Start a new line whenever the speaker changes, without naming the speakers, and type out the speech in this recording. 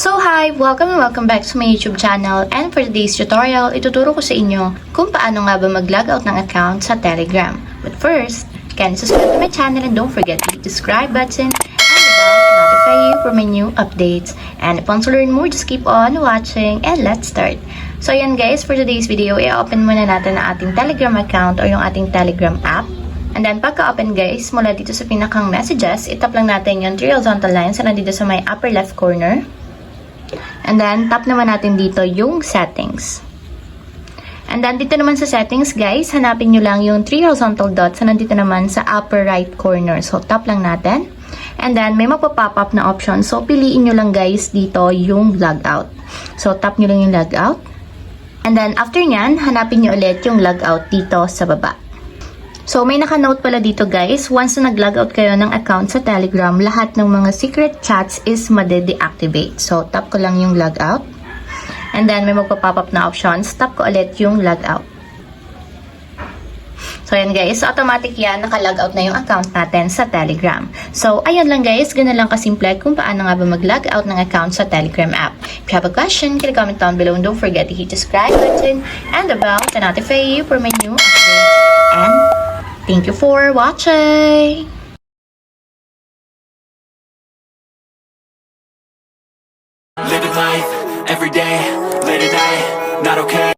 So hi! Welcome and welcome back to my YouTube channel, and for today's tutorial, ituturo ko sa inyo kung paano nga ba mag-logout ng account sa Telegram. But first, can you subscribe to my channel and don't forget to hit the subscribe button and the bell to notify you for my new updates. And if you want to learn more, just keep on watching and let's start. So ayan guys, for today's video, i-open muna natin ang ating Telegram account or yung ating Telegram app. And then pagka-open guys, mula dito sa pinakang messages, itap lang natin yung 3 horizontal lines na nandito sa may upper left corner. And then, tap naman natin dito yung settings. And then, dito naman sa settings, guys, hanapin nyo lang yung 3 horizontal dots na nandito naman sa upper right corner. So, tap lang natin. And then, may magpa-pop up na option. So, piliin nyo lang, guys, dito yung logout. So, tap nyo lang yung logout. And then, after nyan, hanapin nyo ulit yung logout dito sa baba. So, may naka-note pala dito guys, once na nag-logout kayo ng account sa Telegram, lahat ng mga secret chats is made-deactivate. So, tap ko lang yung logout. And then, may magpa-pop up na options. Tap ko ulit yung logout. So, ayan guys, automatic yan, naka-logout na yung account natin sa Telegram. So, ayun lang guys, ganun lang kasimple kung paano nga ba mag-logout ng account sa Telegram app. If you have a question, can you comment down below and don't forget to hit the subscribe button and the bell to notify you for my new updates. And thank you for watching!
Living life, every day, late at night, not okay.